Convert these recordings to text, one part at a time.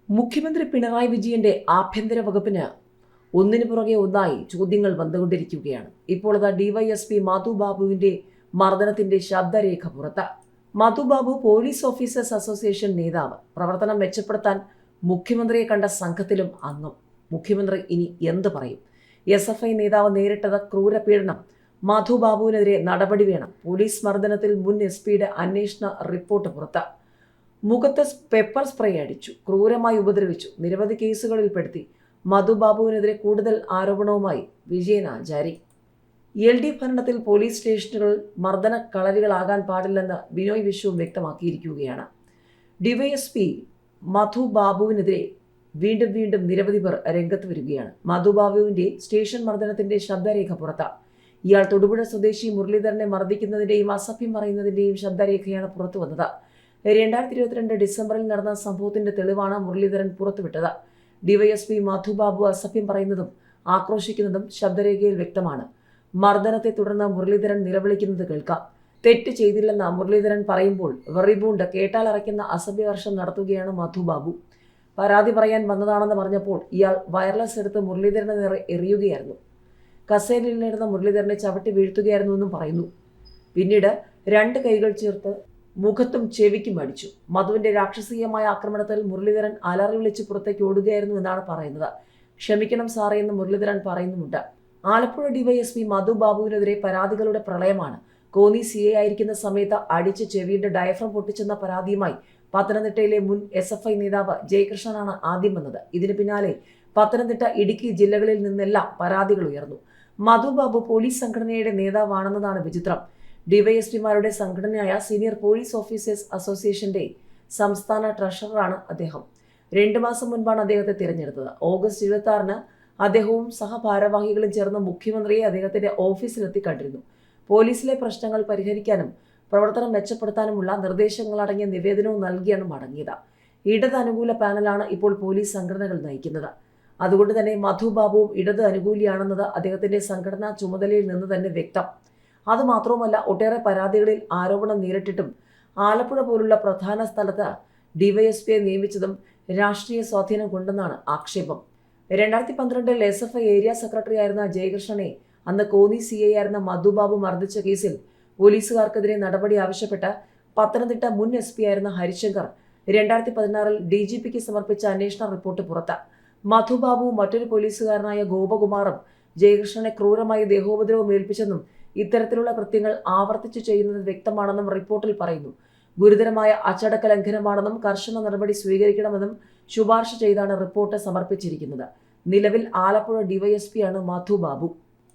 മുഖ്യമന്ത്രി പിണറായി വിജയന്റെ ആഭ്യന്തര വകുപ്പിന് ഒന്നിനു പുറകെ ഒന്നായി ചോദ്യങ്ങൾ വന്നുകൊണ്ടിരിക്കുകയാണ്. ഇപ്പോൾ അത് ഡിവൈഎസ്പി മധു ബാബുവിന്റെ മർദ്ദനത്തിന്റെ ശബ്ദരേഖ പുറത്ത്. മധു ബാബു പോലീസ് ഓഫീസേഴ്സ് അസോസിയേഷൻ നേതാവ്, പ്രവർത്തനം മെച്ചപ്പെടുത്താൻ മുഖ്യമന്ത്രിയെ കണ്ട സംഘത്തിലും അംഗം. മുഖ്യമന്ത്രി ഇനി എന്ത് പറയും? SFI നേതാവ് നേരിട്ടത് ക്രൂരപീഡനം. മധു ബാബുവിനെതിരെ നടപടി വേണം. പോലീസ് മർദ്ദനത്തിൽ മുൻ SP-യുടെ അന്വേഷണ റിപ്പോർട്ട് പുറത്ത്. മുഖത്ത് പെപ്പർ സ്പ്രേ അടിച്ചു, ക്രൂരമായി ഉപദ്രവിച്ചു, നിരവധി കേസുകളിൽ പെടുത്തി. മധു ബാബുവിനെതിരെ കൂടുതൽ ആരോപണവുമായി വിജയൻ ആചാരി. LDF ഭരണത്തിൽ പോലീസ് സ്റ്റേഷനുകൾ മർദ്ദന കളരികളാകാൻ പാടില്ലെന്ന് ബിനോയ് വിശ്വം വ്യക്തമാക്കിയിരിക്കുകയാണ്. ഡിവൈഎസ്പി മധു ബാബുവിനെതിരെ വീണ്ടും നിരവധി പേർ രംഗത്ത് വരികയാണ്. മധു ബാബുവിന്റെ സ്റ്റേഷൻ മർദ്ദനത്തിന്റെ ശബ്ദരേഖ പുറത്ത്. ഇയാൾ തൊടുപുഴ സ്വദേശി മുരളീധരനെ മർദ്ദിക്കുന്നതിന്റെയും അസഭ്യം പറയുന്നതിന്റെയും ശബ്ദരേഖയാണ് പുറത്തു വന്നത്. 2022 ഡിസംബറിൽ നടന്ന സംഭവത്തിന്റെ തെളിവാണ് മുരളീധരൻ പുറത്തുവിട്ടത്. ഡിവൈഎസ്പി മധു ബാബു അസഭ്യം പറയുന്നതും ആക്രോശിക്കുന്നതും ശബ്ദരേഖയിൽ വ്യക്തമാണ്. മർദ്ദനത്തെ തുടർന്ന് മുരളീധരൻ നിലവിളിക്കുന്നത് കേൾക്കാം. തെറ്റ് ചെയ്തില്ലെന്ന് മുരളീധരൻ പറയുമ്പോൾ വെറിബൂണ്ട് കേട്ടാലറയ്ക്കുന്ന അസഭ്യവർഷം നടത്തുകയാണ് മധു ബാബു. പരാതി പറയാൻ വന്നതാണെന്ന് പറഞ്ഞപ്പോൾ ഇയാൾ വയർലെസ് എടുത്ത് മുരളീധരനെ നേരെ എറിയുകയായിരുന്നു. കസേരയിലിരുന്ന മുരളീധരനെ ചവിട്ടി വീഴ്ത്തുകയായിരുന്നുവെന്നും പറയുന്നു. പിന്നീട് 2 കൈകൾ ചേർത്ത് മുഖത്തും ചെവിക്കും അടിച്ചു. മധുവിന്റെ രാക്ഷസീയമായ ആക്രമണത്തിൽ മുരളീധരൻ അലറി വിളിച്ച് പുറത്തേക്ക് ഓടുകയായിരുന്നു എന്നാണ് പറയുന്നത്. ക്ഷമിക്കണം സാറേ എന്ന് മുരളീധരൻ പറയുന്നുമുണ്ട്. ആലപ്പുഴ ഡിവൈഎസ്പി മധു ബാബുവിനെതിരെ പരാതികളുടെ പ്രളയമാണ്. കോന്നി CA ആയിരിക്കുന്ന സമയത്ത് അടിച്ച് ചെവിയുടെ ഡയഫ്രം പൊട്ടിച്ചെന്ന പരാതിയുമായി പത്തനംതിട്ടയിലെ മുൻ SFI നേതാവ് ജയകൃഷ്ണനാണ് ആദ്യം വന്നത്. ഇതിന് പിന്നാലെ പത്തനംതിട്ട, ഇടുക്കി ജില്ലകളിൽ നിന്നെല്ലാം പരാതികൾ ഉയർന്നു. മധു ബാബു പോലീസ് സംഘടനയുടെ നേതാവാണെന്നതാണ് വിചിത്രം. ഡിവൈഎസ്പിമാരുടെ സംഘടനയായ സീനിയർ പോലീസ് ഓഫീസേഴ്സ് അസോസിയേഷന്റെ സംസ്ഥാന ട്രഷററാണ് അദ്ദേഹം. 2 മാസം മുൻപാണ് അദ്ദേഹത്തെ തിരഞ്ഞെടുത്തത്. ഓഗസ്റ്റ് 26-ന് അദ്ദേഹവും സഹഭാരവാഹികളും ചേർന്ന് മുഖ്യമന്ത്രിയെ അദ്ദേഹത്തിന്റെ ഓഫീസിലെത്തി കണ്ടിരുന്നു. പോലീസിലെ പ്രശ്നങ്ങൾ പരിഹരിക്കാനും പ്രവർത്തനം മെച്ചപ്പെടുത്താനുമുള്ള നിർദ്ദേശങ്ങളടങ്ങിയ നിവേദനവും നൽകിയാണ് മടങ്ങിയത്. ഇടത് അനുകൂല പാനലാണ് ഇപ്പോൾ പോലീസ് സംഘടനകൾ നയിക്കുന്നത്. അതുകൊണ്ട് തന്നെ മധു ബാബുവും ഇടത് അനുകൂലിയാണെന്നത് അദ്ദേഹത്തിന്റെ സംഘടനാ ചുമതലയിൽ നിന്ന് തന്നെ വ്യക്തം. അതുമാത്രവുമല്ല, ഒട്ടേറെ പരാതികളിൽ ആരോപണം നേരിട്ടിട്ടും ആലപ്പുഴ പോലുള്ള പ്രധാന സ്ഥലത്ത് ഡിവൈഎസ്പിയെ നിയമിച്ചതും രാഷ്ട്രീയ സ്വാധീനം കൊണ്ടെന്നാണ് ആക്ഷേപം. 2012-ൽ SFI ഏരിയ സെക്രട്ടറി ആയിരുന്ന ജയകൃഷ്ണനെ അന്ന് കോന്നി CA ആയിരുന്ന മധു ബാബു മർദ്ദിച്ച കേസിൽ പോലീസുകാർക്കെതിരെ നടപടി ആവശ്യപ്പെട്ട് പത്തനംതിട്ട മുൻ SP ആയിരുന്ന ഹരിശങ്കർ 2016-ൽ DGPക്ക് സമർപ്പിച്ച അന്വേഷണ റിപ്പോർട്ട് പുറത്ത്. മധു ബാബുവും മറ്റൊരു പോലീസുകാരനായ ഗോപകുമാറും ജയകൃഷ്ണനെ ക്രൂരമായി ദേഹോപദ്രവം ഏൽപ്പിച്ചെന്നും ഇത്തരത്തിലുള്ള കൃത്യങ്ങൾ ആവർത്തിച്ചു ചെയ്യുന്നത് വ്യക്തമാണെന്നും റിപ്പോർട്ടിൽ പറയുന്നു. ഗുരുതരമായ അച്ചടക്ക ലംഘനമാണെന്നും കർശന നടപടി സ്വീകരിക്കണമെന്നും ശുപാർശ ചെയ്താണ് റിപ്പോർട്ട് സമർപ്പിച്ചിരിക്കുന്നത്. നിലവിൽ ആലപ്പുഴ ഡിവൈഎസ്പിയാണ് മധു ബാബു.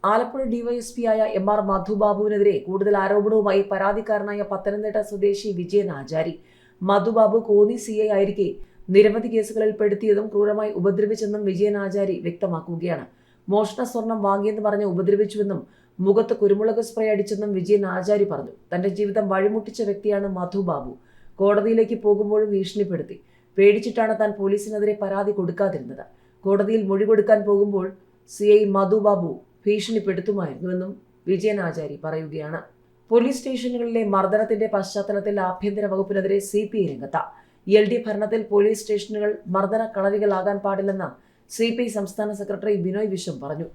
ആലപ്പുഴ ഡിവൈഎസ്പിയായ MR മധു ബാബുവിനെതിരെ കൂടുതൽ ആരോപണവുമായി പരാതിക്കാരനായ പത്തനംതിട്ട സ്വദേശി വിജയൻ ആചാരി. മധു ബാബു കോന്നി CA ആയിരിക്കെ നിരവധി കേസുകളിൽ പെടുത്തിയതും ക്രൂരമായി ഉപദ്രവിച്ചെന്നും വിജയൻ ആചാരി വ്യക്തമാക്കുകയാണ്. മോഷണ സ്വർണം വാങ്ങിയെന്ന് പറഞ്ഞ് ഉപദ്രവിച്ചുവെന്നും മുഖത്ത് കുരുമുളക് സ്പ്രേ അടിച്ചെന്നും വിജയൻ ആചാരി പറഞ്ഞു. തന്റെ ജീവിതം വഴിമുട്ടിച്ച വ്യക്തിയാണ് മധു ബാബു. കോടതിയിലേക്ക് പോകുമ്പോഴും ഭീഷണിപ്പെടുത്തി. പേടിച്ചിട്ടാണ് താൻ പോലീസിനെതിരെ പരാതി കൊടുക്കാതിരുന്നത്. കോടതിയിൽ മൊഴി കൊടുക്കാൻ പോകുമ്പോൾ CI മധു ബാബു ഭീഷണിപ്പെടുത്തുമായിരുന്നുവെന്നും വിജയൻ ആചാരി പറയുകയാണ്. പോലീസ് സ്റ്റേഷനുകളിലെ മർദ്ദനത്തിന്റെ പശ്ചാത്തലത്തിൽ ആഭ്യന്തര വകുപ്പിനെതിരെ CPI രംഗത്ത്. LDF ഭരണത്തിൽ പോലീസ് സ്റ്റേഷനുകൾ മർദ്ദന കളരികളാകാൻ പാടില്ലെന്ന് CPI സംസ്ഥാന സെക്രട്ടറി ബിനോയ് വിശ്വം പറഞ്ഞു.